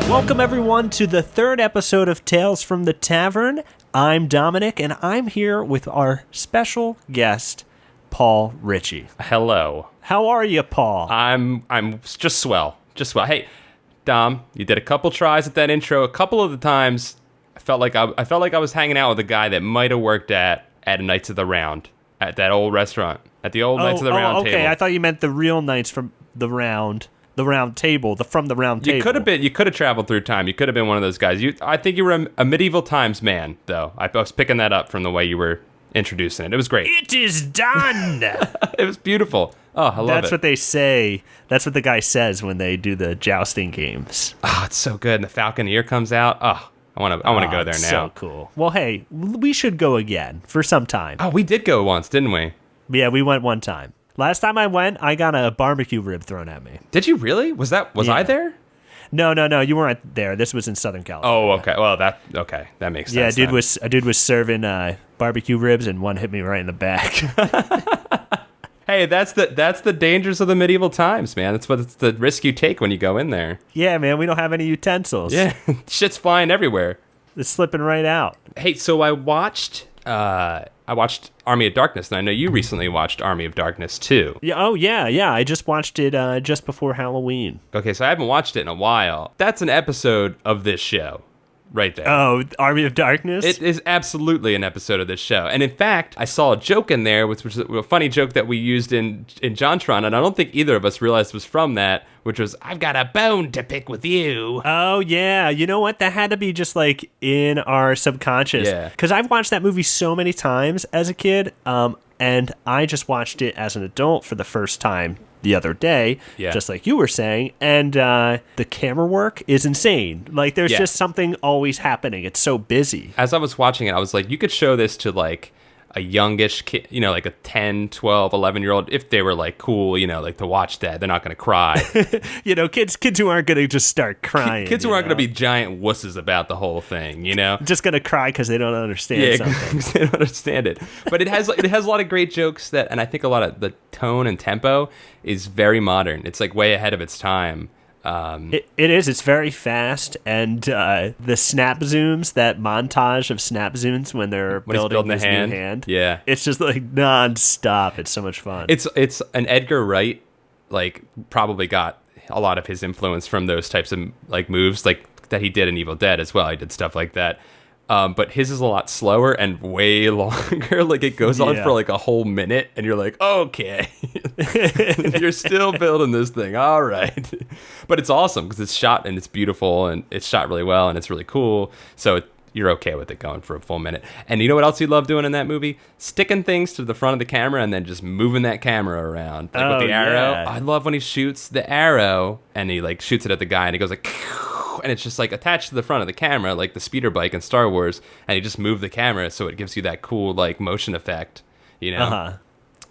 Welcome, everyone, to the third episode of Tales from the Tavern. I'm Dominic, and I'm here with our special guest, Paul Ritchey. Hello. How are you, Paul? I'm just swell. Just swell. Hey, Dom, you did a couple tries at that intro. A couple of the times, I felt like I was hanging out with a guy that might have worked at Knights of the Round, at that old restaurant, at the old Knights of the Round okay. table. I thought you meant the real Knights from the round table, from the round table. You could have traveled through time. You could have been one of those guys. I think you were a medieval times man, though. I was picking that up from the way you were introducing it. It was great. It is done. It was beautiful. Oh, I love it. That's what they say. That's what the guy says when they do the jousting games. Oh, it's so good. And the Falconeer comes out. Oh, I want to go there now. So cool. Well, hey, we should go again for some time. Oh, we did go once, didn't we? Yeah, we went one time. Last time I went, I got a barbecue rib thrown at me. Did you really? Was I there? No, you weren't there. This was in Southern California. Oh, okay. Well, that makes sense. Yeah, a dude was serving barbecue ribs, and one hit me right in the back. Hey, that's the dangers of the medieval times, man. It's the risk you take when you go in there. Yeah, man, we don't have any utensils. Yeah, shit's flying everywhere. It's slipping right out. Hey, so I watched Army of Darkness, and I know you recently watched Army of Darkness too. Yeah. Oh, yeah. I just watched it just before Halloween. Okay, so I haven't watched it in a while. That's an episode of this show. Right there. Oh, Army of Darkness? It is absolutely an episode of this show. And in fact, I saw a joke in there, which was a funny joke that we used in JonTron, and I don't think either of us realized was from that, which was, I've got a bone to pick with you. Oh, yeah. You know what? That had to be just like in our subconscious. Yeah. Because I've watched that movie so many times as a kid, and I just watched it as an adult for the first time the other day, just like you were saying, and the camera work is insane. Like, there's just something always happening. It's so busy. As I was watching it, I was like, you could show this to like a youngish kid, like a 10, 12, 11-year-old, if they were like cool, like to watch that. They're not going to cry. Kids who aren't going to just start crying. Kids who aren't going to be giant wusses about the whole thing, Just going to cry because they don't understand something. They don't understand it. But it has a lot of great jokes and I think a lot of the tone and tempo is very modern. It's like way ahead of its time. It is. It's very fast, and the snap zooms, that montage of snap zooms when they're building this new hand. Yeah, it's just like nonstop. It's so much fun. It's an Edgar Wright, like, probably got a lot of his influence from those types of like moves, like that he did in Evil Dead as well. He did stuff like that. But his is a lot slower and way longer. Like, it goes on for like a whole minute, and you're like, okay, you're still building this thing. All right. But it's awesome because it's shot and it's beautiful and it's shot really well and it's really cool. So you're okay with it going for a full minute. And you know what else you love doing in that movie? Sticking things to the front of the camera and then just moving that camera around. Like with the arrow. Yeah. I love when he shoots the arrow and he like shoots it at the guy and he goes like, and it's just like attached to the front of the camera, like the speeder bike in Star Wars, and you just move the camera so it gives you that cool like motion effect,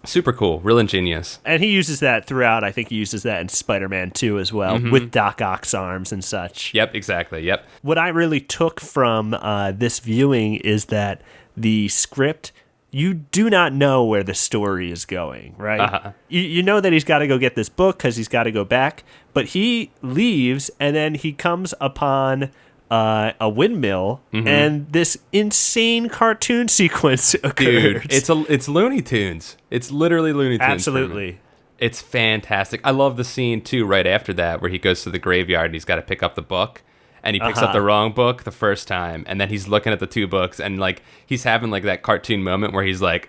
Super cool, real ingenious. And he uses that throughout. I think he uses that in Spider-Man 2 as well, with Doc Ock's arms and such. Yep, exactly, yep. What I really took from this viewing is that the script, you do not know where the story is going, right? Uh-huh. You know that he's got to go get this book because he's got to go back, but he leaves and then he comes upon a windmill and this insane cartoon sequence occurs. Dude, it's Looney Tunes. It's literally Looney Tunes. Absolutely. It's fantastic. I love the scene too right after that where he goes to the graveyard and he's got to pick up the book. And he picks up the wrong book the first time, and then he's looking at the two books, and like he's having like that cartoon moment where he's like,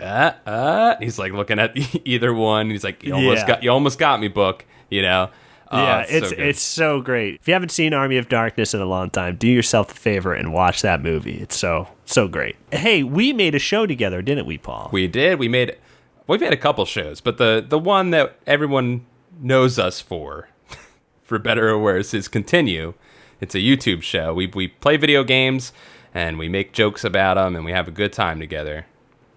he's like looking at either one. He's like, you almost got me, book, Yeah, it's so great. If you haven't seen Army of Darkness in a long time, do yourself a favor and watch that movie. It's so great. Hey, we made a show together, didn't we, Paul? We did. We've made a couple shows, but the one that everyone knows us for better or worse, is Continue. It's a YouTube show. We play video games, and we make jokes about them, and we have a good time together.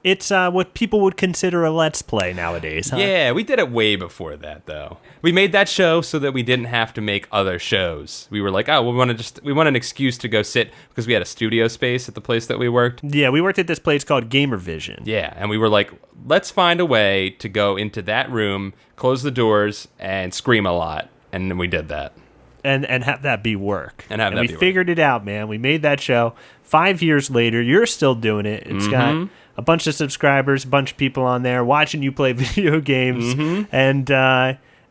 It's what people would consider a Let's Play nowadays, huh? Yeah, we did it way before that, though. We made that show so that we didn't have to make other shows. We were like, we want an excuse to go sit, because we had a studio space at the place that we worked. Yeah, we worked at this place called Gamer Vision. Yeah, and we were like, let's find a way to go into that room, close the doors, and scream a lot. And we did that. and have that be work. And have that we be work. figured it out, man. We made that show. 5 years later, you're still doing it. It's got a bunch of subscribers, a bunch of people on there watching you play video games, and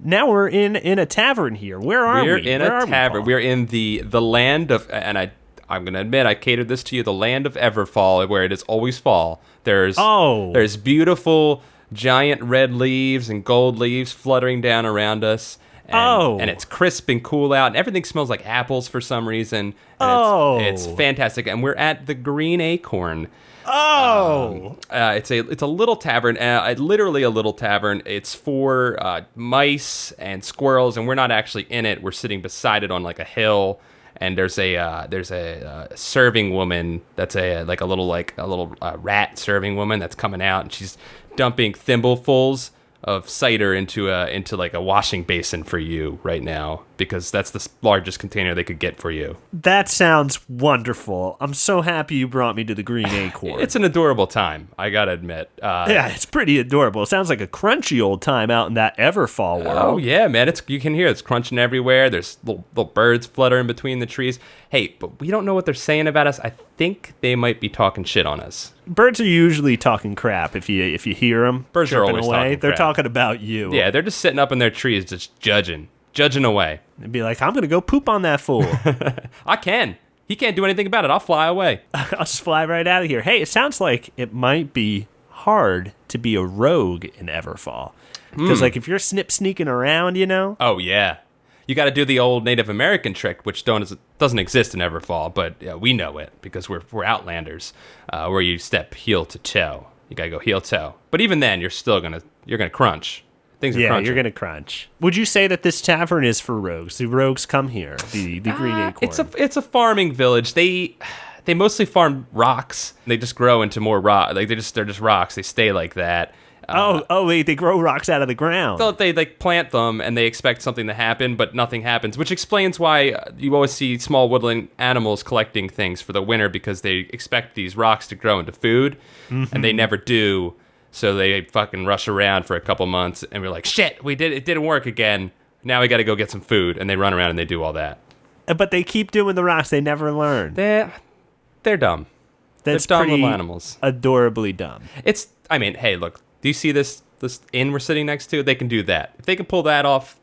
now we're in a tavern here. Where are we? We're in a tavern. We're in the land of, and I'm going to admit, I catered this to you, the land of Everfall, where it is always fall. There's beautiful giant red leaves and gold leaves fluttering down around us. And it's crisp and cool out, and everything smells like apples for some reason. And it's fantastic. And we're at the Green Acorn. It's a little tavern, literally a little tavern. It's for mice and squirrels, and we're not actually in it. We're sitting beside it on like a hill. And there's a serving woman that's a little rat serving woman that's coming out, and she's dumping thimblefuls of cider into like a washing basin for you right now, because that's the largest container they could get for you. That sounds wonderful. I'm so happy you brought me to the Green Acorn. It's an adorable time, I gotta admit. Yeah, it's pretty adorable. It sounds like a crunchy old time out in that Everfall world. Oh yeah, man! You can hear it's crunching everywhere. There's little birds fluttering between the trees. Hey, but we don't know what they're saying about us. I think they might be talking shit on us. Birds are usually talking crap if you hear them. Birds are always talking crap. They're talking about you. Yeah, they're just sitting up in their trees, just judging away. They'd be like, I'm gonna go poop on that fool. I can. He can't do anything about it. I'll fly away. I'll just fly right out of here. Hey, it sounds like it might be hard to be a rogue in Everfall, because like if you're sneaking around, you know. Oh yeah. You got to do the old Native American trick, which doesn't exist in Everfall, but we know it because we're Outlanders, where you step heel to toe. You got to go heel toe. But even then, you're gonna crunch. Things are crunching. You're gonna crunch. Would you say that this tavern is for rogues? Do rogues come here? The Green Acorn. It's a farming village. They mostly farm rocks. They just grow into more rock. Like they're just rocks. They stay like that. They grow rocks out of the ground. So they plant them and they expect something to happen, but nothing happens, which explains why you always see small woodland animals collecting things for the winter, because they expect these rocks to grow into food, and they never do. So they fucking rush around for a couple months, and we're like, shit, it didn't work again. Now we got to go get some food, and they run around and they do all that. But they keep doing the rocks. They never learn. They're dumb. That's they're dumb little animals. Adorably dumb. Hey, look. Do you see this inn we're sitting next to? They can do that. If they can pull that off,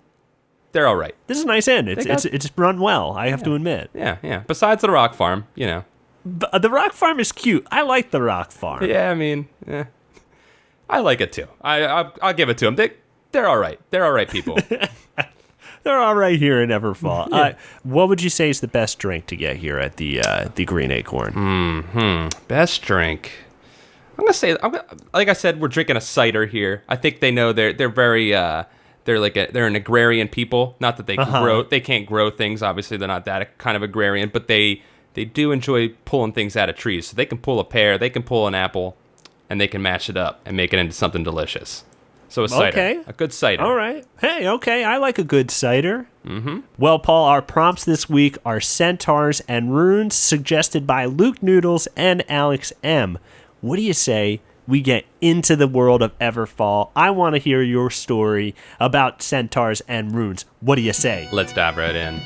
they're all right. This is a nice inn. It's run well, I have to admit. Yeah. Besides the rock farm, you know. The rock farm is cute. I like the rock farm. Yeah, I mean, I like it too. I'll give it to them. They're all right. They're all right people. They're all right here in Everfall. Yeah. What would you say is the best drink to get here at the Green Acorn? Best drink. I'm gonna say, like I said, we're drinking a cider here. I think they know they're very they're an agrarian people. Not that they can't grow things. Obviously, they're not that kind of agrarian, but they do enjoy pulling things out of trees. So they can pull a pear, they can pull an apple, and they can mash it up and make it into something delicious. So a cider, a good cider. All right. Hey, okay, I like a good cider. Mm-hmm. Well, Paul, our prompts this week are Centaurs and Runes, suggested by Luke Noodles and Alex M. What do you say we get into the world of Everfall? I want to hear your story about Centaurs and Runes. What do you say? Let's dive right in.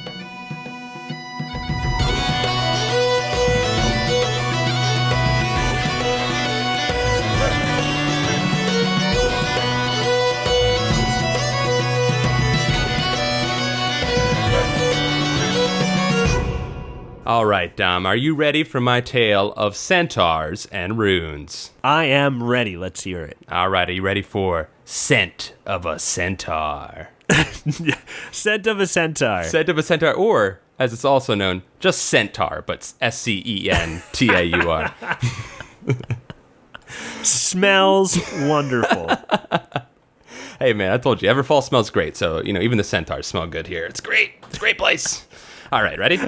All right, Dom, are you ready for my tale of Centaurs and Runes? I am ready. Let's hear it. All right, are you ready for Scent of a Centaur? Scent of a Centaur. Scent of a Centaur, or, as it's also known, just Centaur, but Centaur. Smells wonderful. Hey, man, I told you, Everfall smells great, so, even the Centaurs smell good here. It's great. It's a great place. All right, ready?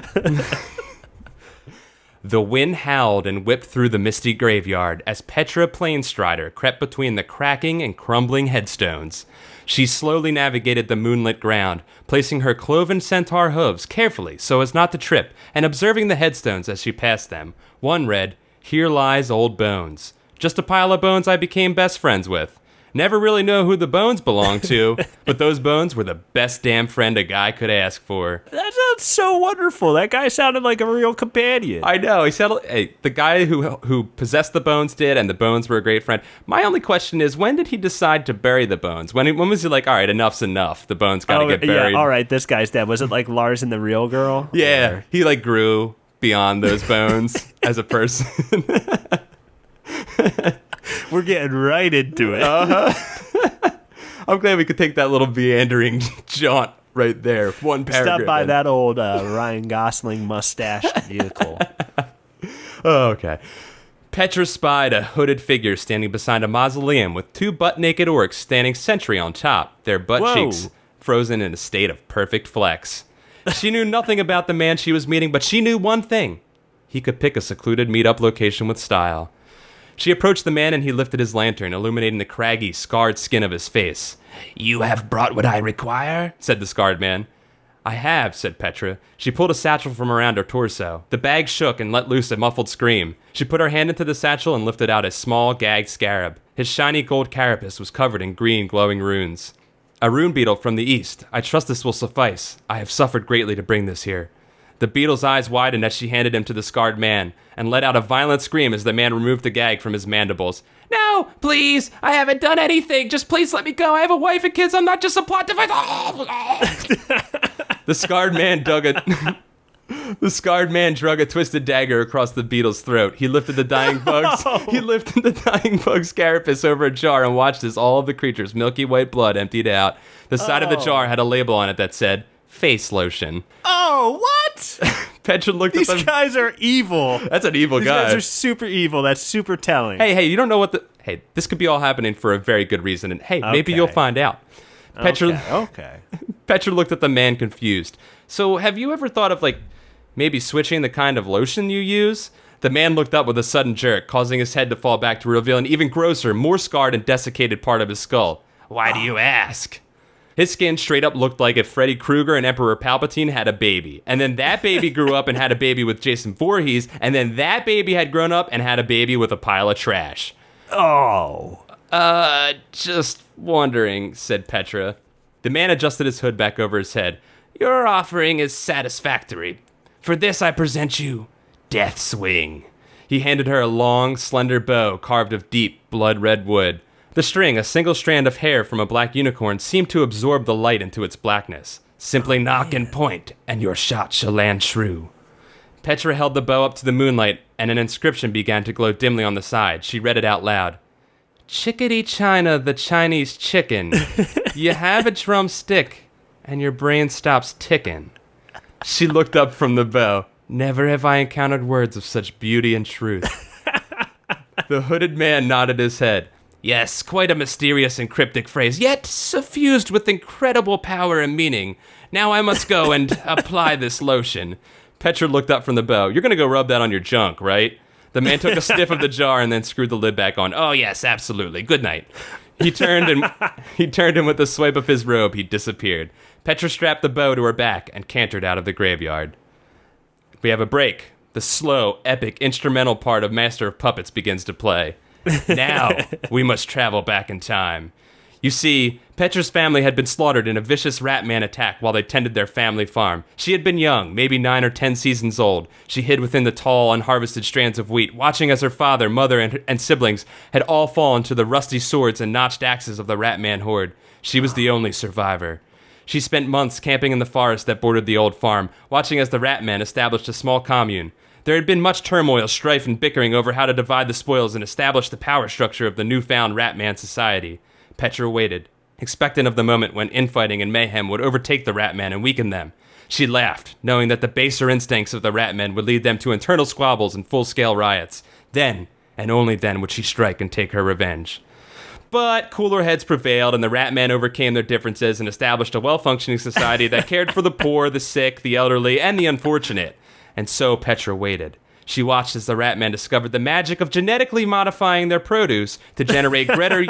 The wind howled and whipped through the misty graveyard as Petra Plainstrider crept between the cracking and crumbling headstones. She slowly navigated the moonlit ground, placing her cloven centaur hooves carefully so as not to trip, and observing the headstones as she passed them. One read, "Here lies old bones. Just a pile of bones I became best friends with." Never really know who the bones belonged to, but those bones were the best damn friend a guy could ask for. That sounds so wonderful. That guy sounded like a real companion. I know. He said, hey, the guy who possessed the bones did, and the bones were a great friend. My only question is, when did he decide to bury the bones? When was he like, all right, enough's enough. The bones got to get buried. Yeah, all right, this guy's dead. Was it like Lars and the Real Girl? Yeah, or? He like grew beyond those bones as a person. We're getting right into it. I'm glad we could take that little meandering jaunt right there. One paragraph. Stop by that old Ryan Gosling mustached vehicle. Oh, okay. Petra spied a hooded figure standing beside a mausoleum with 2 butt-naked orcs standing sentry on top, their butt cheeks frozen in a state of perfect flex. She knew nothing about the man she was meeting, but she knew one thing. He could pick a secluded meet-up location with style. She approached the man and he lifted his lantern, illuminating the craggy, scarred skin of his face. "You have brought what I require?" said the scarred man. "I have," said Petra. She pulled a satchel from around her torso. The bag shook and let loose a muffled scream. She put her hand into the satchel and lifted out a small, gagged scarab. His shiny gold carapace was covered in green, glowing runes. "A rune beetle from the east. I trust this will suffice. I have suffered greatly to bring this here." The beetle's eyes widened as she handed him to the scarred man, and let out a violent scream as the man removed the gag from his mandibles. "No, please! I haven't done anything! Just please let me go! I have a wife and kids! I'm not just a plot device!" The scarred man drug a twisted dagger across the beetle's throat. He lifted the dying bug's carapace over a jar and watched as all of the creature's milky white blood emptied out. The side of the jar had a label on it that said, "Face lotion." Oh, what? Petra looked at them. These guys are evil. That's an evil guy. These guys are super evil. That's super telling. Hey, you don't know what Hey, this could be all happening for a very good reason, and hey, maybe you'll find out. Okay. Petra looked at the man confused. "So, have you ever thought of, maybe switching the kind of lotion you use?" The man looked up with a sudden jerk, causing his head to fall back to reveal an even grosser, more scarred and desiccated part of his skull. "Why do you ask?" His skin straight up looked like if Freddy Krueger and Emperor Palpatine had a baby. And then that baby grew up and had a baby with Jason Voorhees. And then that baby had grown up and had a baby with a pile of trash. Oh. Just wondering, said Petra. The man adjusted his hood back over his head. "Your offering is satisfactory. For this I present you Death's Wing." He handed her a long, slender bow carved of deep, blood-red wood. The string, a single strand of hair from a black unicorn, seemed to absorb the light into its blackness. "Simply knock and point, and your shot shall land true." Petra held the bow up to the moonlight, and an inscription began to glow dimly on the side. She read it out loud. "Chickadee China, the Chinese chicken. You have a drumstick, and your brain stops ticking." She looked up from the bow. "Never have I encountered words of such beauty and truth." The hooded man nodded his head. "Yes, quite a mysterious and cryptic phrase, yet suffused with incredible power and meaning. Now I must go and apply this lotion." Petra looked up from the bow. "You're going to go rub that on your junk, right?" The man took a sniff of the jar and then screwed the lid back on. "Oh, yes, absolutely. Good night." He turned and with a swipe of his robe, he disappeared. Petra strapped the bow to her back and cantered out of the graveyard. We have a break. The slow, epic, instrumental part of Master of Puppets begins to play. Now, we must travel back in time. You see, Petra's family had been slaughtered in a vicious rat man attack while they tended their family farm. She had been young, maybe 9 or 10 seasons old. She hid within the tall, unharvested strands of wheat, watching as her father, mother, and siblings had all fallen to the rusty swords and notched axes of the rat man horde. She was the only survivor. She spent months camping in the forest that bordered the old farm, watching as the rat man established a small commune. There had been much turmoil, strife, and bickering over how to divide the spoils and establish the power structure of the newfound Ratman society. Petra waited, expectant of the moment when infighting and mayhem would overtake the Ratman and weaken them. She laughed, knowing that the baser instincts of the Ratmen would lead them to internal squabbles and full-scale riots. Then, and only then, would she strike and take her revenge. But cooler heads prevailed, and the Ratmen overcame their differences and established a well-functioning society that cared for the poor, the sick, the elderly, and the unfortunate. And so Petra waited. She watched as the Ratmen discovered the magic of genetically modifying their produce to generate greater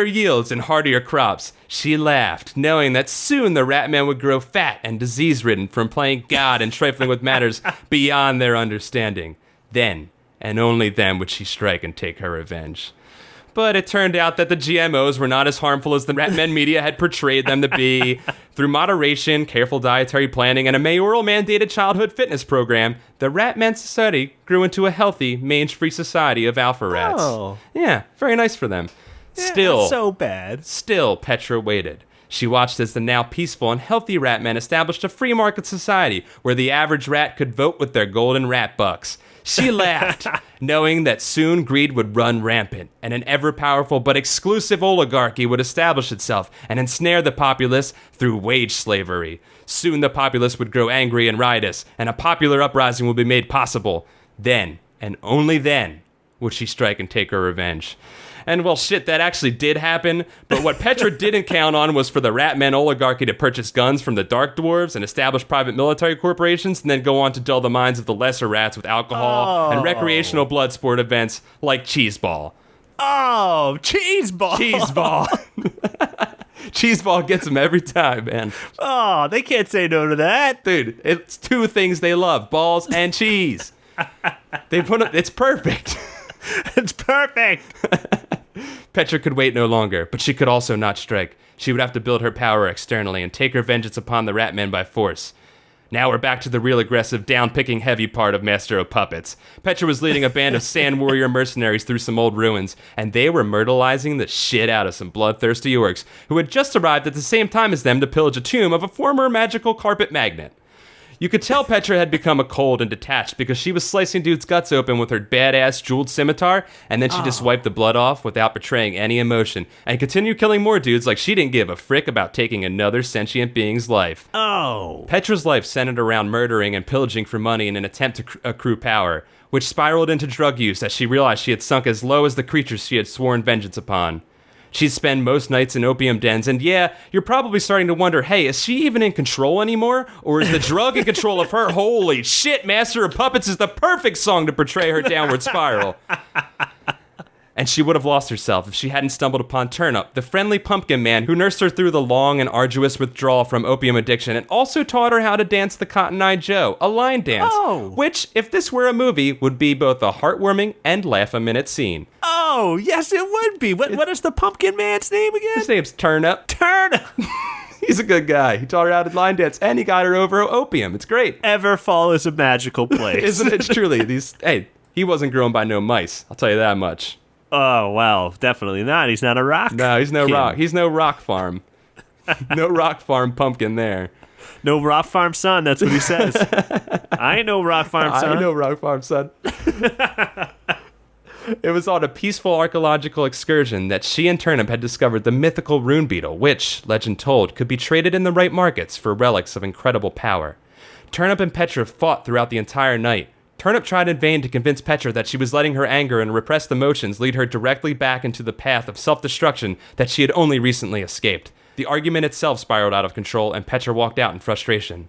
yields and hardier crops. She laughed, knowing that soon the Ratmen would grow fat and disease-ridden from playing God and trifling with matters beyond their understanding. Then, and only then, would she strike and take her revenge. But it turned out that the GMOs were not as harmful as the Ratmen media had portrayed them to be. Through moderation, careful dietary planning, and a mayoral mandated childhood fitness program, the Ratman Society grew into a healthy, mange-free society of alpha rats. Oh. Yeah, very nice for them. Yeah, not so bad. Still, Petra waited. She watched as the now peaceful and healthy Ratmen established a free market society where the average rat could vote with their golden rat bucks. She laughed, knowing that soon greed would run rampant, and an ever-powerful but exclusive oligarchy would establish itself and ensnare the populace through wage slavery. Soon the populace would grow angry and riotous, and a popular uprising would be made possible. Then, and only then, would she strike and take her revenge. And well, shit, that actually did happen. But what Petra didn't count on was for the Ratman oligarchy to purchase guns from the Dark Dwarves and establish private military corporations, and then go on to dull the minds of the lesser rats with alcohol and recreational blood sport events like Cheeseball. Oh, Cheeseball. Cheeseball. Cheeseball gets them every time, man. Oh, they can't say no to that. Dude, it's two things they love, balls and cheese. It's perfect. It's perfect. Petra could wait no longer, but she could also not strike. She would have to build her power externally and take her vengeance upon the Ratmen by force. Now we're back to the real aggressive, down-picking heavy part of Master of Puppets. Petra was leading a band of sand warrior mercenaries through some old ruins, and they were myrtleizing the shit out of some bloodthirsty orcs who had just arrived at the same time as them to pillage a tomb of a former magical carpet magnate. You could tell Petra had become a cold and detached because she was slicing dudes' guts open with her badass jeweled scimitar, and then she just wiped the blood off without betraying any emotion, and continued killing more dudes like she didn't give a frick about taking another sentient being's life. Oh. Petra's life centered around murdering and pillaging for money in an attempt to accrue power, which spiraled into drug use as she realized she had sunk as low as the creatures she had sworn vengeance upon. She'd spend most nights in opium dens, and yeah, you're probably starting to wonder, hey, is she even in control anymore? Or is the drug in control of her? Holy shit, Master of Puppets is the perfect song to portray her downward spiral. And she would have lost herself if she hadn't stumbled upon Turnip, the friendly pumpkin man who nursed her through the long and arduous withdrawal from opium addiction and also taught her how to dance the Cotton Eye Joe, a line dance, which, if this were a movie, would be both a heartwarming and laugh-a-minute scene. Oh, yes, it would be. What is the pumpkin man's name again? His name's Turnip. Turnip. He's a good guy. He taught her how to line dance, and he got her over opium. It's great. Everfall is a magical place. Isn't it truly? He wasn't grown by no mice. I'll tell you that much. Oh, well, definitely not. He's not a rock. No, he's no kid. rock. He's no rock farm. No rock farm pumpkin there. No rock farm son, that's what he says. I ain't no rock farm son. I ain't no rock farm son. It was on a peaceful archaeological excursion that she and Turnip had discovered the mythical rune beetle, which, legend told, could be traded in the right markets for relics of incredible power. Turnip and Petra fought throughout the entire night. Turnip tried in vain to convince Petra that she was letting her anger and repressed emotions lead her directly back into the path of self-destruction that she had only recently escaped. The argument itself spiraled out of control, and Petra walked out in frustration.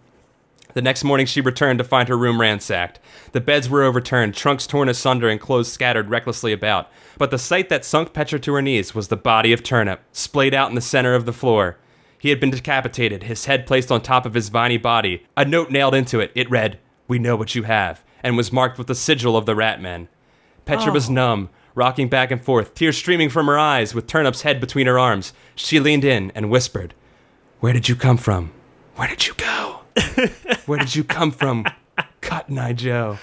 The next morning she returned to find her room ransacked. The beds were overturned, trunks torn asunder, and clothes scattered recklessly about. But the sight that sunk Petra to her knees was the body of Turnip, splayed out in the center of the floor. He had been decapitated, his head placed on top of his viney body. A note nailed into it. It read, "We know what you have," and was marked with the sigil of the Ratmen. Petra was numb, rocking back and forth, tears streaming from her eyes, with Turnip's head between her arms. She leaned in and whispered, "Where did you come from? Where did you go? Where did you come from, Cotton Eye Joe?"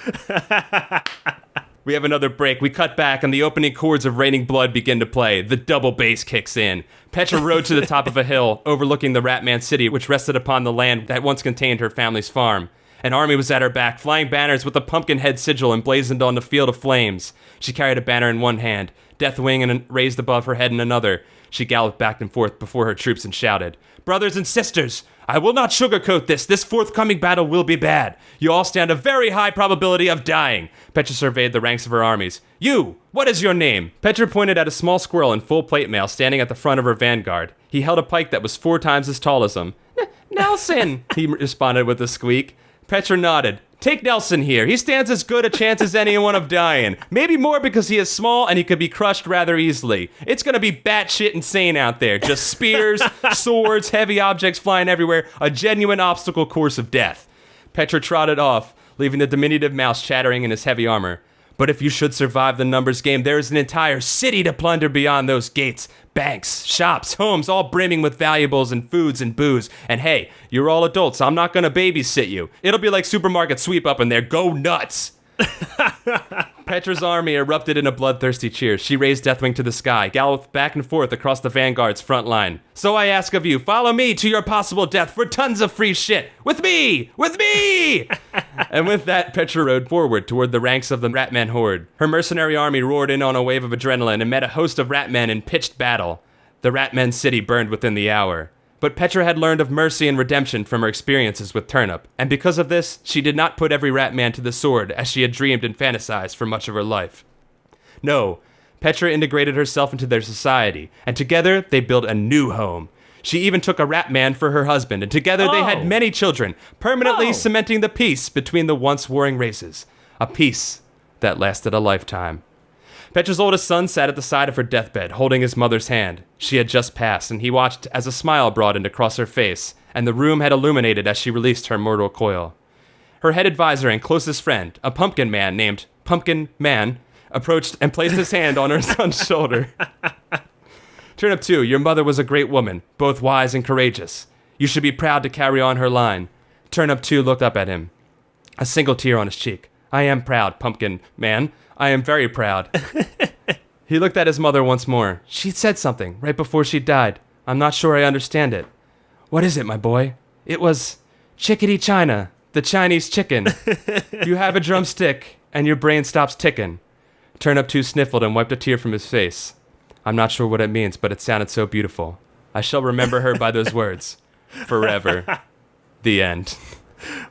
We have another break. We cut back, and the opening chords of Raining Blood begin to play. The double bass kicks in. Petra rode to the top of a hill, overlooking the Ratman city, which rested upon the land that once contained her family's farm. An army was at her back, flying banners with the pumpkin head sigil emblazoned on the field of flames. She carried a banner in one hand, Deathwing raised above her head in another. She galloped back and forth before her troops and shouted, "Brothers and sisters, I will not sugarcoat this. This forthcoming battle will be bad. You all stand a very high probability of dying." Petra surveyed the ranks of her armies. "You, what is your name?" Petra pointed at a small squirrel in full plate mail standing at the front of her vanguard. He held a pike that was 4 times as tall as him. "Nelson," he responded with a squeak. Petra nodded. "Take Nelson here. He stands as good a chance as anyone of dying. Maybe more because he is small and he could be crushed rather easily. It's gonna be batshit insane out there. Just spears, swords, heavy objects flying everywhere. A genuine obstacle course of death." Petra trotted off, leaving the diminutive mouse chattering in his heavy armor. But if you should survive the numbers game, there is an entire city to plunder beyond those gates. Banks, shops, homes, all brimming with valuables and foods and booze. And hey, you're all adults. I'm not going to babysit you. It'll be like supermarket sweep up in there. Go nuts. Petra's army erupted in a bloodthirsty cheer. She raised Deathwing to the sky, galloped back and forth across the vanguard's front line. So I ask of you, follow me to your possible death for tons of free shit. With me! With me! And with that, Petra rode forward toward the ranks of the Ratman horde. Her mercenary army roared in on a wave of adrenaline and met a host of Ratmen in pitched battle. The Ratman city burned within the hour. But Petra had learned of mercy and redemption from her experiences with Turnip, and because of this, she did not put every Ratman to the sword as she had dreamed and fantasized for much of her life. No, Petra integrated herself into their society, and together they built a new home. She even took a Ratman for her husband, and together they had many children, permanently cementing the peace between the once warring races. A peace that lasted a lifetime. Petra's oldest son sat at the side of her deathbed, holding his mother's hand. She had just passed, and he watched as a smile broadened across her face, and the room had illuminated as she released her mortal coil. Her head advisor and closest friend, a pumpkin man named Pumpkin Man, approached and placed his hand on her son's shoulder. Turnip 2, your mother was a great woman, both wise and courageous. You should be proud to carry on her line. Turnip 2 looked up at him, a single tear on his cheek. I am proud, Pumpkin Man. I am very proud. He looked at his mother once more. She said something right before she died. I'm not sure I understand it. What is it, my boy? It was Chickadee China, the Chinese chicken. You have a drumstick, and your brain stops ticking. Turnip 2 sniffled and wiped a tear from his face. I'm not sure what it means, but it sounded so beautiful. I shall remember her by those words. Forever. The end.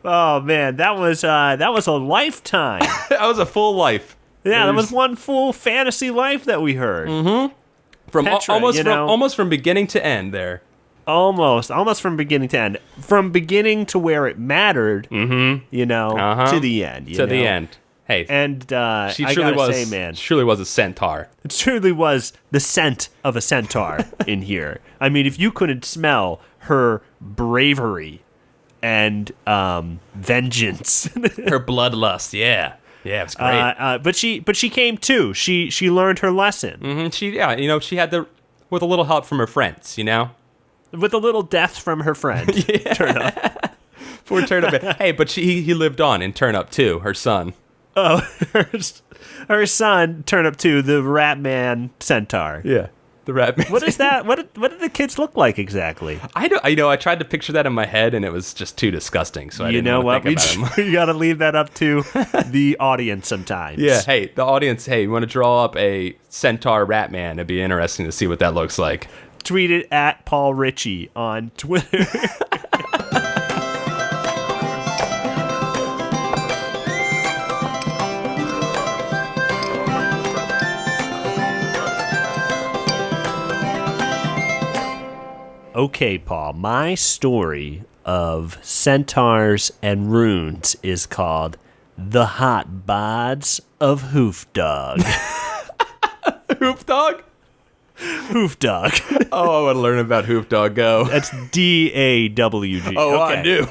Oh, man, that was a lifetime. That was a full life. Yeah, that was one full fantasy life that we heard. Mm-hmm. Petra, almost from beginning to end there. Almost from beginning to end. From beginning to where it mattered, to the end. The end. Hey, and she I truly gotta was, say, man, she truly was a centaur. It truly was the scent of a centaur in here. I mean, if you couldn't smell her bravery and vengeance, her bloodlust, yeah, it was great. But she came too. She learned her lesson. Mm-hmm. She had with a little help from her friends, with a little death from her friend. Turnip. Poor Turnip. Hey, but he lived on in Turnip too. Her son. Oh, her son Turnip 2, the Ratman centaur. Yeah. The Ratman. What is that? What did the kids look like exactly? I tried to picture that in my head, and it was just too disgusting. So I didn't want to think about it. You got to leave that up to the audience sometimes. Yeah. Hey, the audience. Hey, you want to draw up a centaur Ratman? It'd be interesting to see what that looks like. Tweet it at Paul Ritchey on Twitter. Okay, Paul, my story of centaurs and runes is called The Hot Bods of Hoof Dog. Hoof Dog? Hoof Dog. Oh, I want to learn about Hoof Dog. Go. That's DAWG. Oh, okay. I do.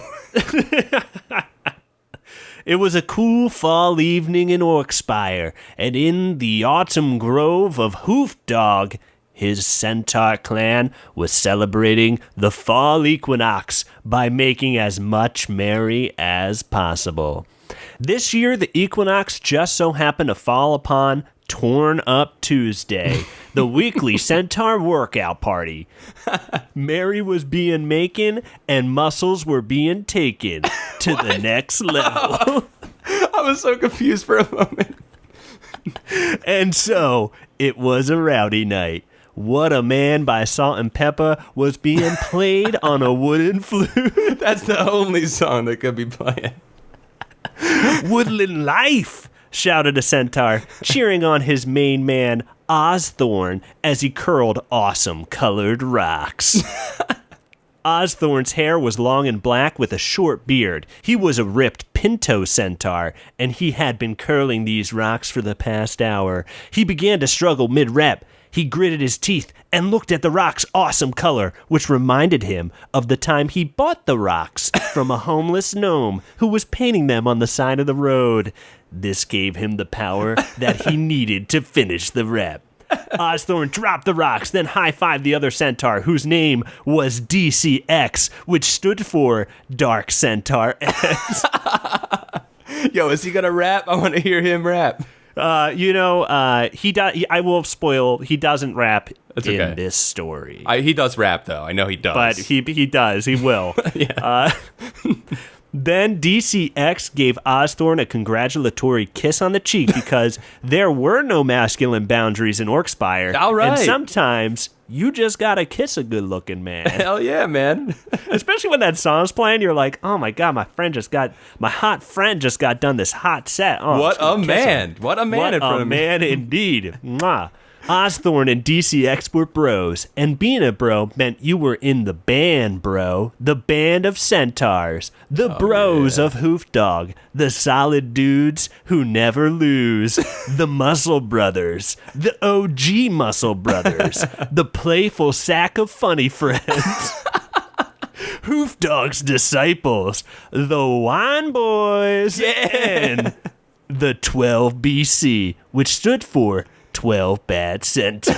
It was a cool fall evening in Orkspire, and in the autumn grove of Hoof Dog, his centaur clan was celebrating the fall equinox by making as much merry as possible. This year, the equinox just so happened to fall upon Torn Up Tuesday, the weekly centaur workout party. Merry was being making, and muscles were being taken to the next level. I was so confused for a moment. And so, it was a rowdy night. What a Man by Salt and Pepper was being played on a wooden flute. That's the only song that could be playing. Woodland Life, shouted a centaur, cheering on his main man, Ozthorn, as he curled awesome colored rocks. Ozthorn's hair was long and black with a short beard. He was a ripped pinto centaur, and he had been curling these rocks for the past hour. He began to struggle mid-rep. He gritted his teeth and looked at the rock's awesome color, which reminded him of the time he bought the rocks from a homeless gnome who was painting them on the side of the road. This gave him the power that he needed to finish the rep. Osthorn dropped the rocks, then high-fived the other centaur, whose name was DCX, which stood for Dark Centaur X. Yo, is he gonna rap? I want to hear him rap. I will spoil. He doesn't rap in this story. He does rap, though. I know he does. But he does. He will. Yeah. Then DCX gave Osthorn a congratulatory kiss on the cheek because there were no masculine boundaries in Orkspire. All right. And sometimes you just gotta kiss a good-looking man. Hell yeah, man. Especially when that song's playing, you're like, oh my God, my hot friend just got done this hot set. Oh, what a man. What a man in front of me. What a man indeed. Mwah. Osthorn and DCX were bros, and being a bro meant you were in the band, bro. The band of centaurs. The bros of Hoofdog. The solid dudes who never lose. The Muscle Brothers. The OG Muscle Brothers. The playful sack of funny friends. Hoofdog's disciples. The Wine Boys. Yeah. And the 12 BC, which stood for 12 Bad Centaurs.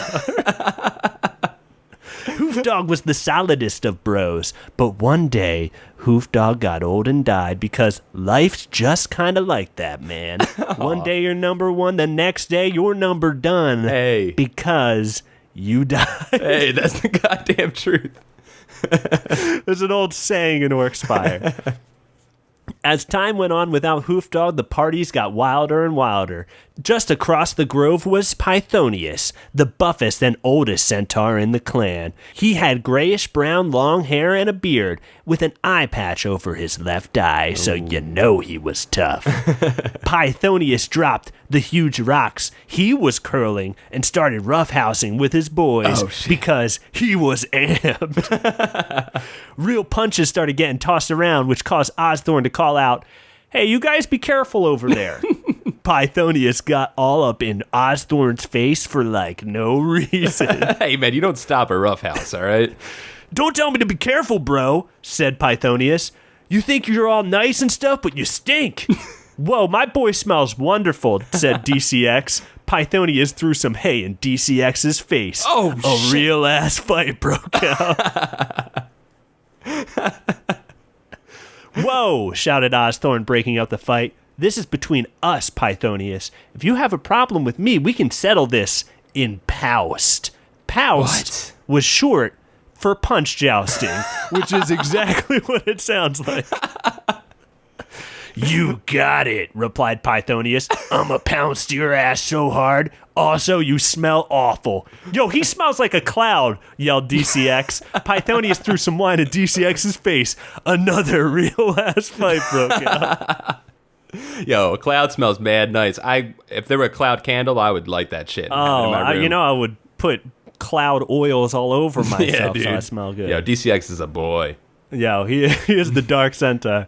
Hoofdog was the solidest of bros, but one day, Hoofdog got old and died because life's just kind of like that, man. One day you're number one, the next day you're number done. Hey. Because you died. Hey, that's the goddamn truth. There's an old saying in Orkspire. As time went on without Hoofdog, the parties got wilder and wilder. Just across the grove was Pythonius, the buffest and oldest centaur in the clan. He had grayish-brown long hair and a beard, with an eye patch over his left eye, so you know he was tough. Pythonius dropped the huge rocks he was curling and started roughhousing with his boys because he was amped. Real punches started getting tossed around, which caused Osthorn to call out, "Hey, you guys be careful over there." Pythonius got all up in Osthorn's face for, like, no reason. Hey, man, you don't stop a roughhouse, all right? "Don't tell me to be careful, bro," said Pythonius. "You think you're all nice and stuff, but you stink." "Whoa, my boy smells wonderful," said DCX. Pythonius threw some hay in DCX's face. Oh, a real-ass fight broke out. "Whoa," shouted Osthorn, breaking up the fight. "This is between us, Pythonius. If you have a problem with me, we can settle this in Poust." Poust was short for punch jousting, which is exactly what it sounds like. "You got it," replied Pythonius. "I'ma pounce your ass so hard. Also, you smell awful." "Yo, he smells like a cloud," yelled DCX. Pythonius threw some wine at DCX's face. Another real-ass fight broke out. Yo, a cloud smells mad nice. If there were a cloud candle, I would light that shit. In my room. I would put cloud oils all over myself so I smell good. Yo, DCX is a boy. Yo, he is the Dark Centaur.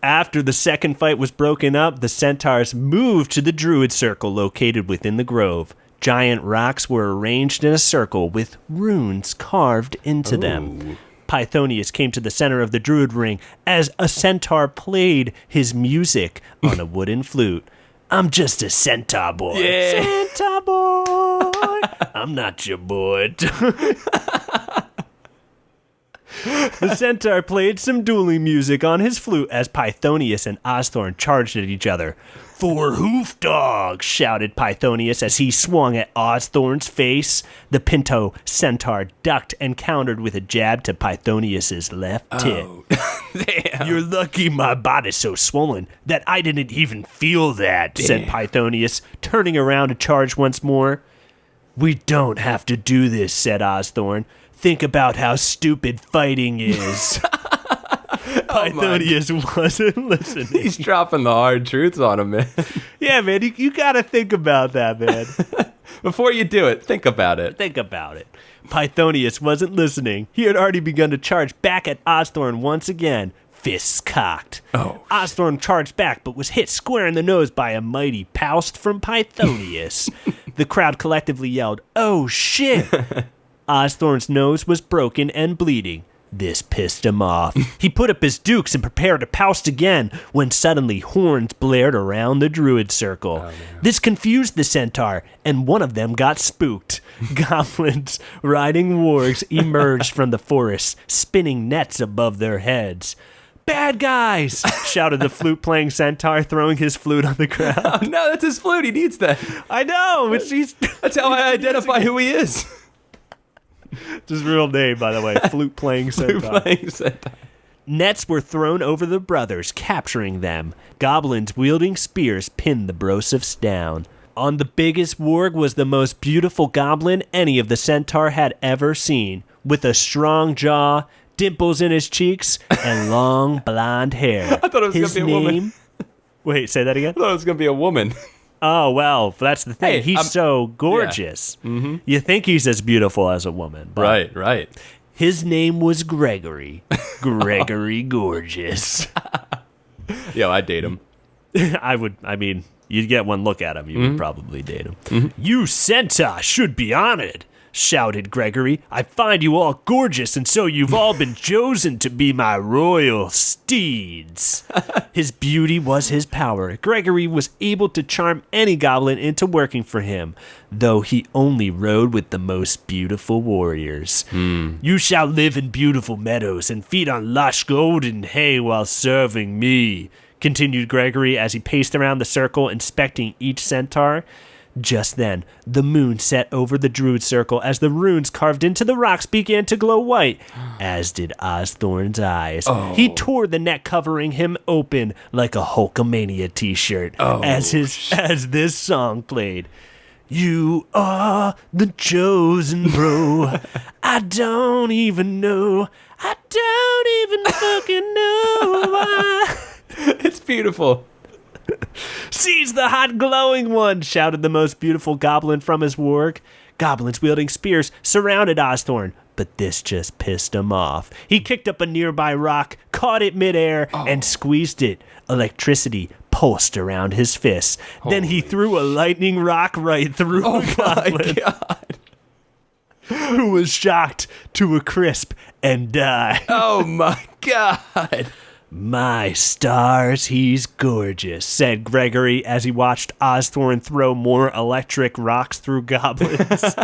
After the second fight was broken up, the centaurs moved to the druid circle located within the grove. Giant rocks were arranged in a circle with runes carved into them. Pythonius came to the center of the druid ring as a centaur played his music on a wooden flute. "I'm just a centaur boy." Yeah. "Centaur boy." "I'm not your boy." The centaur played some dueling music on his flute as Pythonius and Osthorn charged at each other. "For Hoofdog," shouted Pythonius as he swung at Osthorn's face. The Pinto centaur ducked and countered with a jab to Pythonius's left tit. Damn. "You're lucky my body's so swollen that I didn't even feel that," said Pythonius, turning around to charge once more. "We don't have to do this," said Osthorn. "Think about how stupid fighting is." Pythonius wasn't listening. He's dropping the hard truths on him, man. Yeah, man, you gotta think about that, man. Before you do it, think about it. Think about it. Pythonius wasn't listening. He had already begun to charge back at Osthorn once again. fists cocked. Oh, Osthorn charged back, but was hit square in the nose by a mighty Paust from Pythonius. The crowd collectively yelled, "Oh, shit!" Osthorn's nose was broken and bleeding. This pissed him off. He put up his dukes and prepared to poust again when suddenly horns blared around the druid circle. Oh, this confused the centaur, and one of them got spooked. Goblins riding wargs emerged from the forest, spinning nets above their heads. "Bad guys!" shouted the flute-playing centaur, throwing his flute on the ground. Oh, no, that's his flute. He needs that. I know! That's how I identify who he is. It's his real name, by the way. Flute-playing centaur. Nets were thrown over the brothers, capturing them. Goblins wielding spears pinned the Brosifs down. On the biggest warg was the most beautiful goblin any of the centaur had ever seen, with a strong jaw, dimples in his cheeks, and long blonde hair. I thought it was going to be a woman. Wait, say that again? I thought it was going to be a woman. Oh, well, that's the thing. Hey, he's so gorgeous. Yeah. Mm-hmm. You think he's as beautiful as a woman. But Right. his name was Gregory. Gregory Gorgeous. Yo, I'd date him. You'd get one look at him. You would probably date him. "You centaur should be honored," shouted Gregory. "I find you all gorgeous, and so you've all been chosen to be my royal steeds." His beauty was his power. Gregory was able to charm any goblin into working for him, though he only rode with the most beautiful warriors. "You shall live in beautiful meadows and feed on lush golden hay while serving me," continued Gregory as he paced around the circle, inspecting each centaur. Just then, the moon set over the druid circle as the runes carved into the rocks began to glow white, as did Osthorn's eyes. Oh. He tore the net covering him open like a Hulkamania t-shirt as this song played. "You are the chosen bro. I don't even know. I don't even fucking know why." It's beautiful. "Seize the hot glowing one," shouted the most beautiful goblin from his warg. Goblins wielding spears surrounded Osthorn, but this just pissed him off. He kicked up a nearby rock, caught it midair, and squeezed it. Electricity pulsed around his fists. Then he threw a lightning rock right through a goblin, who was shocked to a crisp and died. Oh my God. "My stars, he's gorgeous," said Gregory as he watched Osthorn throw more electric rocks through goblins.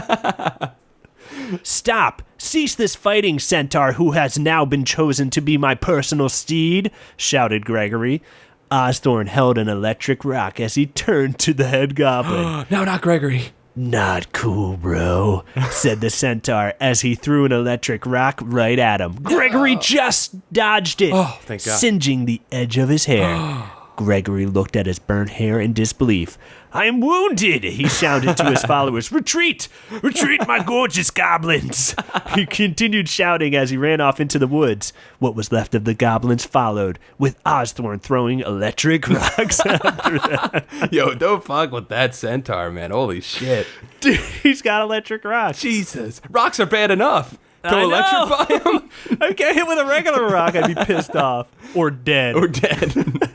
"Stop! Cease this fighting, centaur who has now been chosen to be my personal steed," shouted Gregory. Osthorn held an electric rock as he turned to the head goblin. No, not Gregory. "Not cool, bro," said the centaur as he threw an electric rock right at him. Gregory just dodged it, thank God. singeing the edge of his hair. Gregory looked at his burnt hair in disbelief. "I am wounded," he shouted to his followers. "Retreat! Retreat, my gorgeous goblins!" He continued shouting as he ran off into the woods. What was left of the goblins followed, with Osthorn throwing electric rocks after them. Yo, don't fuck with that centaur, man. Holy shit. Dude, he's got electric rocks. Jesus. Rocks are bad enough. To I know. electrify him? I get hit with a regular rock, I'd be pissed off. Or dead. Or dead.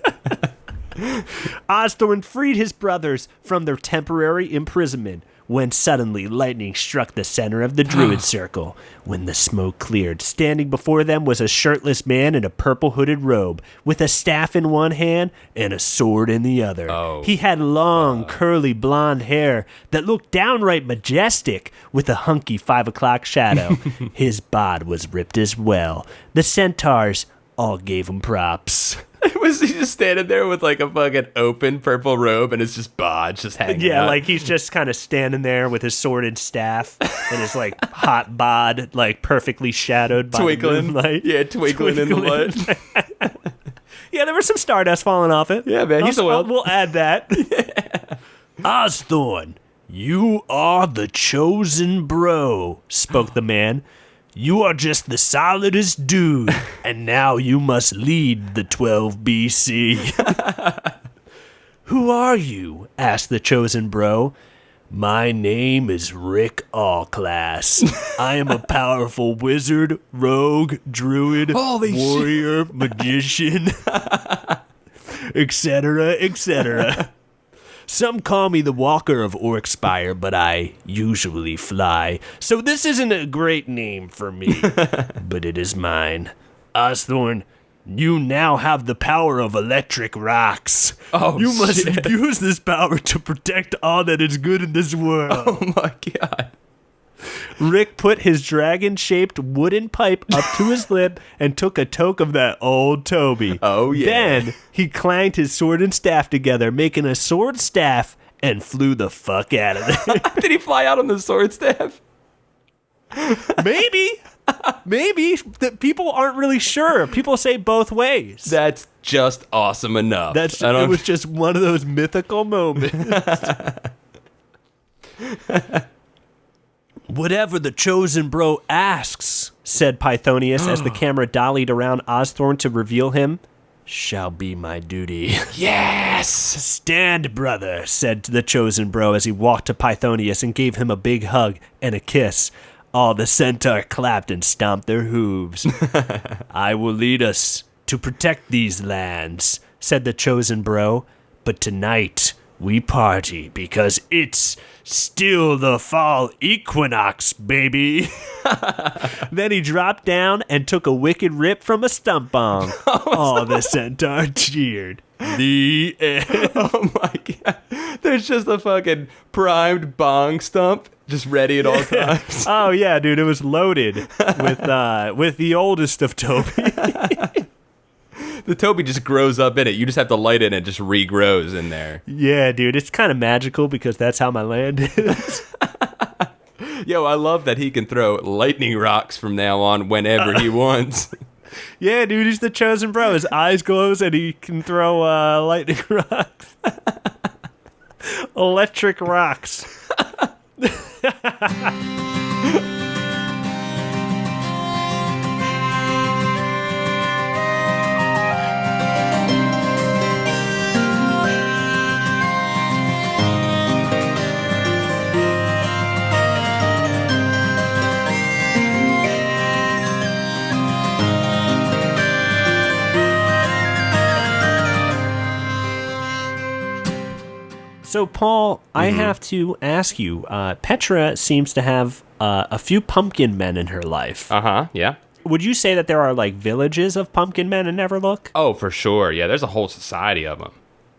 Osthorn freed his brothers from their temporary imprisonment when suddenly lightning struck the center of the druid circle. When the smoke cleared, standing before them was a shirtless man in a purple hooded robe, with a staff in one hand and a sword in the other. Oh. He had long, curly blonde hair that looked downright majestic, with a hunky 5 o'clock shadow. His bod was ripped as well. The centaurs all gave him props. Was he just standing there with like a fucking open purple robe and it's just bods just hanging out? Yeah, like he's just kind of standing there with his sword and staff and his like hot bod like perfectly shadowed by the moonlight. Yeah, twinkling in the light. Yeah, there was some stardust falling off it. Yeah, man, he's a wild. We'll add that. Yeah. "Osthorn, you are the chosen bro," spoke the man. "You are just the solidest dude, and now you must lead the 12 BC. "Who are you?" asked the chosen bro. My name is Rick Allclass. I am a powerful wizard, rogue, druid, warrior, magician, etc., etc. Some call me the Walker of Orkspire, but I usually fly. So this isn't a great name for me, but it is mine. Osthorn, you now have the power of electric rocks. You must use this power to protect all that is good in this world. Oh my god. Rick put his dragon-shaped wooden pipe up to his lip and took a toke of that old Toby. Oh, yeah. Then he clanged his sword and staff together, making a sword staff, and flew the fuck out of there. Did he fly out on the sword staff? Maybe. Maybe. People aren't really sure. People say both ways. That's just awesome enough. It was just one of those mythical moments. Whatever the chosen bro asks, said Pythonius as the camera dollied around Osthorn to reveal him, shall be my duty. Yes! Stand, brother, said the chosen bro as he walked to Pythonius and gave him a big hug and a kiss. All the centaur clapped and stomped their hooves. I will lead us to protect these lands, said the chosen bro. But tonight we party because it's still the fall equinox, baby. Then he dropped down and took a wicked rip from a stump bong. All the centaur cheered. The end. Oh my god. There's just a fucking primed bong stump just ready at all times. Oh yeah, dude, it was loaded with the oldest of Toby. The Toby just grows up in it. You just have to light it and it just regrows in there. Yeah, dude, it's kind of magical because that's how my land is. Yo, I love that he can throw lightning rocks from now on whenever he wants. Yeah, dude, he's the chosen bro. His eyes glows and he can throw lightning rocks. Electric rocks. So, Paul, I have to ask you, Petra seems to have a few pumpkin men in her life. Uh-huh, yeah. Would you say that there are, like, villages of pumpkin men in Everlook? Oh, for sure, yeah. There's a whole society of them.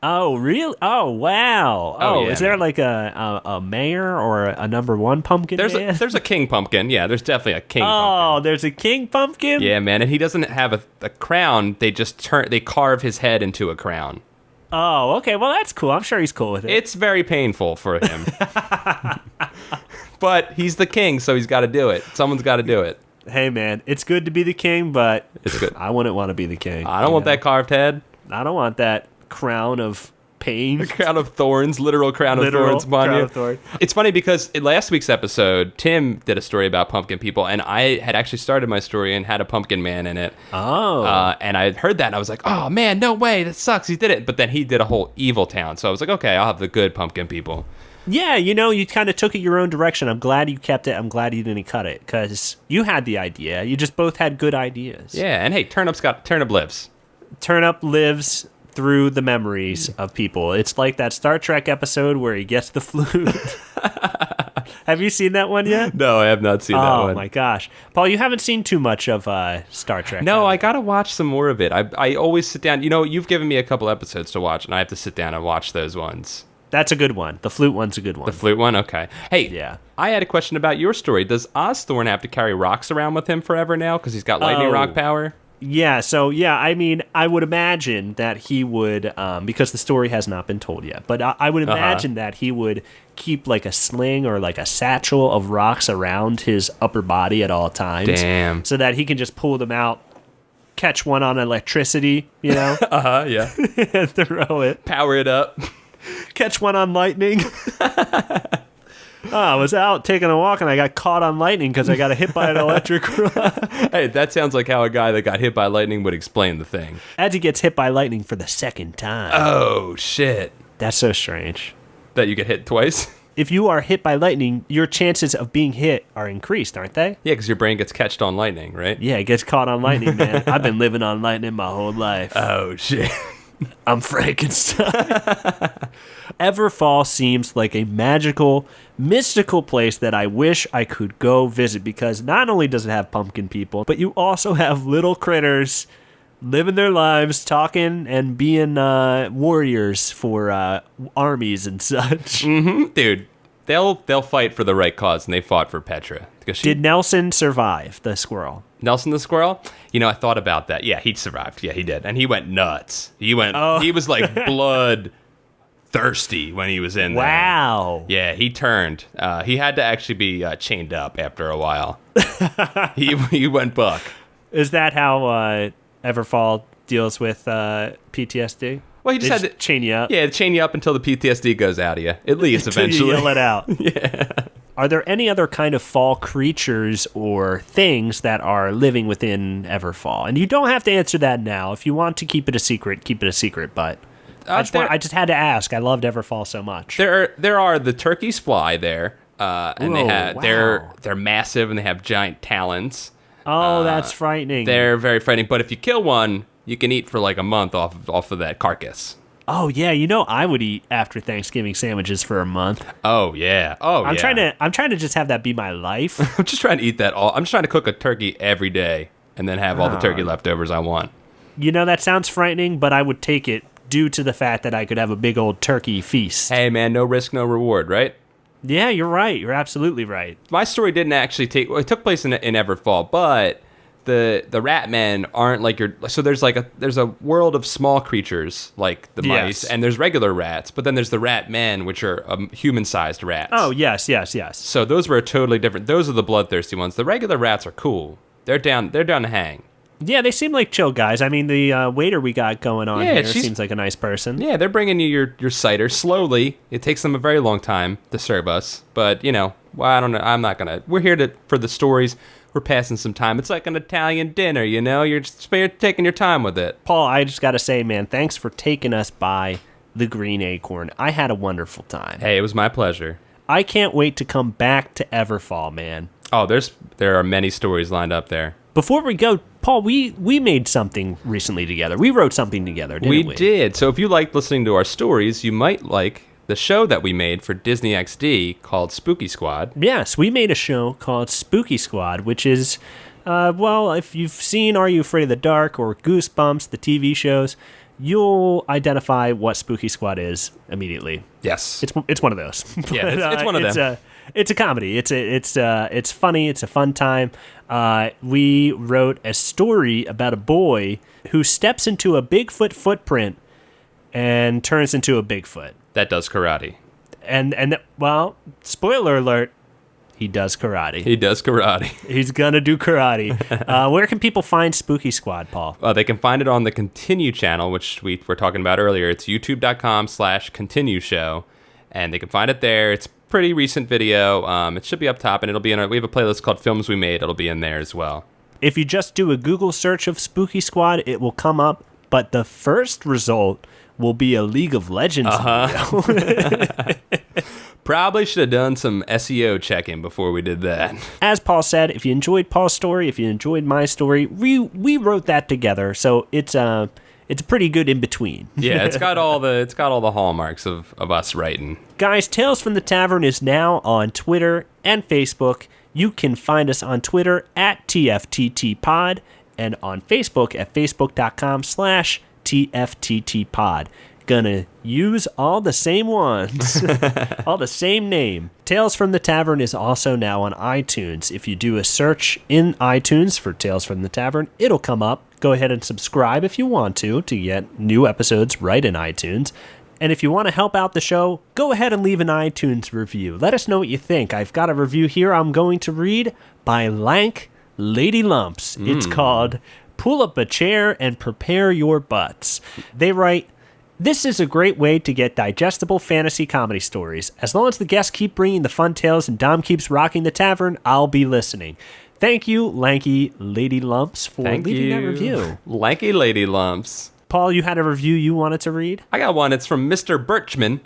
Oh, really? Oh, wow. Oh, yeah, is there, man. like, a mayor or a number one pumpkin man? There's a king pumpkin. Yeah, there's definitely a king pumpkin. Oh, there's a king pumpkin? Yeah, man, and he doesn't have a crown. They just carve his head into a crown. Oh, okay. Well, that's cool. I'm sure he's cool with it. It's very painful for him. But he's the king, so he's got to do it. Someone's got to do it. Hey, man, it's good to be the king, but It's good. I wouldn't want to be the king. I don't want that carved head. I don't want that crown of pain. A crown of thorns, literal crown of thorns upon crown you. of thorns. It's funny because in last week's episode, Tim did a story about pumpkin people, and I had actually started my story and had a pumpkin man in it. Oh. And I had heard that, and I was like, oh, man, no way, that sucks, he did it. But then he did a whole evil town, so I was like, okay, I'll have the good pumpkin people. Yeah, you kind of took it your own direction. I'm glad you kept it. I'm glad you didn't cut it, because you had the idea. You just both had good ideas. Yeah, and hey, Turnip lives. Turnip lives through the memories of people. It's like that Star Trek episode where he gets the flute. Have you seen that one yet? No, I have not seen that one. Oh my gosh. Paul, you haven't seen too much of Star Trek. No, I gotta watch some more of it. I always sit down. You've given me a couple episodes to watch, and I have to sit down and watch those ones. That's a good one. The flute one's a good one. The flute one? Okay. Hey, yeah. I had a question about your story. Does Osthorn have to carry rocks around with him forever now because he's got lightning rock power? Yeah, so, I mean, I would imagine that he would, because the story has not been told yet, but I would imagine that he would keep, like, a sling or, like, a satchel of rocks around his upper body at all times. Damn. So that he can just pull them out, catch one on electricity, yeah. And throw it. Power it up. Catch one on lightning. I was out taking a walk and I got caught on lightning because I got hit by an electric rod. Hey, that sounds like how a guy that got hit by lightning would explain the thing. As he gets hit by lightning for the second time. Oh, shit. That's so strange. That you get hit twice? if you are hit by lightning, your chances of being hit are increased, aren't they? Yeah, because your brain gets catched on lightning, right? Yeah, it gets caught on lightning, man. I've been living on lightning my whole life. Oh, shit. I'm Frankenstein. Everfall seems like a magical, mystical place that I wish I could go visit, because not only does it have pumpkin people, but you also have little critters living their lives, talking and being warriors for armies and such. Mm-hmm. Dude, they'll fight for the right cause, and they fought for Petra. Did Nelson survive, the squirrel? Nelson the squirrel? I thought about that. Yeah, he survived. Yeah, he did. And he went nuts. He was like blood thirsty when he was in there. Wow. Yeah, he turned. He had to actually be chained up after a while. He went buck. Is that how Everfall deals with PTSD? Well, he just had to chain you up. Yeah, chain you up until the PTSD goes out of you. At least eventually. You yell it out. Yeah. Are there any other kind of fall creatures or things that are living within Everfall? And you don't have to answer that now. If you want to keep it a secret, keep it a secret. But I just had to ask. I loved Everfall so much. There are the turkeys fly there, and they're massive and they have giant talons. Oh, that's frightening. They're very frightening. But if you kill one, you can eat for like a month off of that carcass. Oh yeah, I would eat after Thanksgiving sandwiches for a month. Oh yeah. I'm trying to just have that be my life. I'm just trying to eat that all. I'm just trying to cook a turkey every day and then have all the turkey leftovers I want. That sounds frightening, but I would take it due to the fact that I could have a big old turkey feast. Hey man, no risk, no reward, right? Yeah, you're right. You're absolutely right. My story didn't actually it took place in Everfall, but the rat men aren't like so there's a world of small creatures like the mice, and there's regular rats, but then there's the rat men, which are human-sized rats. Oh, yes. So those were totally different. Those are the bloodthirsty ones. The regular rats are cool. They're down to hang. Yeah, they seem like chill guys. I mean, the waiter we got going on here seems like a nice person. Yeah, they're bringing you your cider slowly. It takes them a very long time to serve us, but I don't know. I'm not gonna. We're here for the stories. We're passing some time. It's like an Italian dinner, You're taking your time with it. Paul, I just got to say, man, thanks for taking us by the Green Acorn. I had a wonderful time. Hey, it was my pleasure. I can't wait to come back to Everfall, man. Oh, there are many stories lined up there. Before we go, Paul, we made something recently together. We wrote something together, didn't we? We did. So if you liked listening to our stories, you might like the show that we made for Disney XD called Spooky Squad. Yes, we made a show called Spooky Squad, which is, if you've seen Are You Afraid of the Dark or Goosebumps, the TV shows, you'll identify what Spooky Squad is immediately. Yes. It's one of those. Yeah, it's one of them. It's a comedy. It's funny. It's a fun time. We wrote a story about a boy who steps into a Bigfoot footprint and turns into a Bigfoot. That does karate. And spoiler alert, he does karate. He does karate. He's gonna do karate. Where can people find Spooky Squad, Paul? They can find it on the Continue channel, which we were talking about earlier. It's youtube.com/continue show, and they can find it there. It's pretty recent video. It should be up top, and it'll be we have a playlist called Films We Made. It'll be in there as well. If you just do a Google search of Spooky Squad, it will come up, but the first result will be a League of Legends video. Probably should have done some SEO checking before we did that. As Paul said, if you enjoyed Paul's story, if you enjoyed my story, we wrote that together, so it's a pretty good in between. Yeah, it's got all the hallmarks of us writing. Guys, Tales from the Tavern is now on Twitter and Facebook. You can find us on Twitter at TFTTpod and on Facebook at facebook.com/TFTTpod. Gonna use all the same ones, all the same name. Tales from the Tavern is also now on iTunes. If you do a search in iTunes for Tales from the Tavern, it'll come up. Go ahead and subscribe if you want to get new episodes right in iTunes. And if you want to help out the show, go ahead and leave an iTunes review. Let us know what you think. I've got a review here I'm going to read by Lank Lady Lumps. It's called Pull Up a Chair and Prepare Your Butts. They write, "This is a great way to get digestible fantasy comedy stories. As long as the guests keep bringing the fun tales and Dom keeps rocking the tavern, I'll be listening." Thank you, Lanky Lady Lumps, for leaving that review. Lanky Lady Lumps. Paul, you had a review you wanted to read? I got one. It's from Mr. Birchman,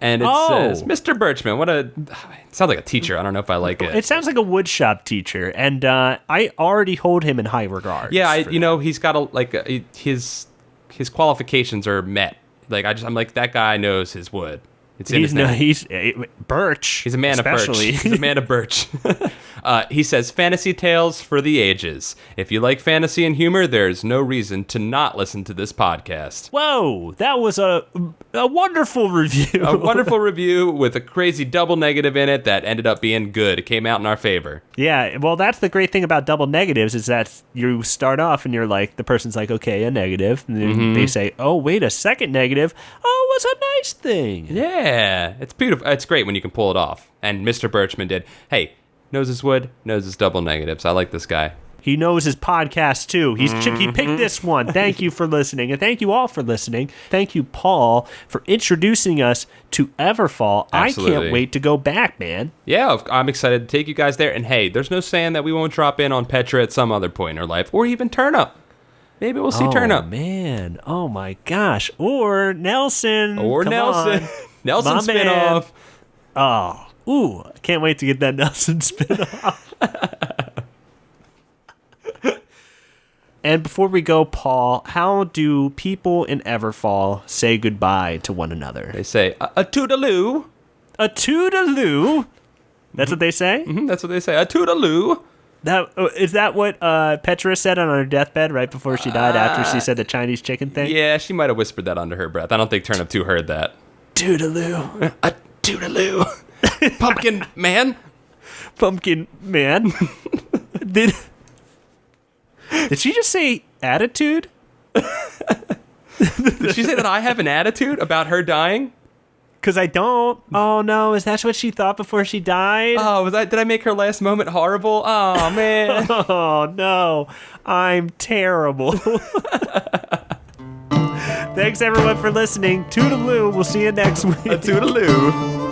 And it says, Mr. Birchman, it sounds like a teacher. I don't know if I like it. It sounds like a woodshop teacher, and I already hold him in high regard. Yeah, he's got his qualifications are met. Like I'm like, that guy knows his wood. He's birch. He's a man of birch. He's a man of birch. He says, fantasy tales for the ages. If you like fantasy and humor, there's no reason to not listen to this podcast. Whoa, that was a wonderful review. A wonderful review with a crazy double negative in it that ended up being good. It came out in our favor. Yeah, well, that's the great thing about double negatives is that you start off and you're like, the person's like, okay, a negative. And then they say, oh, wait, a second negative. Oh, it was a nice thing. Yeah, it's beautiful. It's great when you can pull it off. And Mr. Birchman did. Hey, knows his wood, knows his double negatives. I like this guy. He knows his podcast, too. He picked this one. Thank you for listening. And thank you all for listening. Thank you, Paul, for introducing us to Everfall. Absolutely. I can't wait to go back, man. Yeah, I'm excited to take you guys there. And hey, there's no saying that we won't drop in on Petra at some other point in our life. Or even Turnip. Maybe we'll see Turnip. Oh, man. Oh, my gosh. Or Nelson. Or Nelson. Nelson spinoff. Oh, ooh. I can't wait to get that Nelson spinoff. And before we go, Paul, how do people in Everfall say goodbye to one another? They say, a toodaloo. A toodaloo? That's what they say? Mm-hmm, that's what they say, a toodaloo. Is that what Petra said on her deathbed right before she died after she said the Chinese chicken thing? Yeah, she might have whispered that under her breath. I don't think Turnip 2 heard that. Toodaloo. A toodaloo. Pumpkin man. Pumpkin man. Did she just say attitude? Did she say that I have an attitude about her dying? Because I don't. Oh, no. Is that what she thought before she died? Oh, did I make her last moment horrible? Oh, man. Oh, no. I'm terrible. Thanks, everyone, for listening. Toodaloo. We'll see you next week. A toodaloo.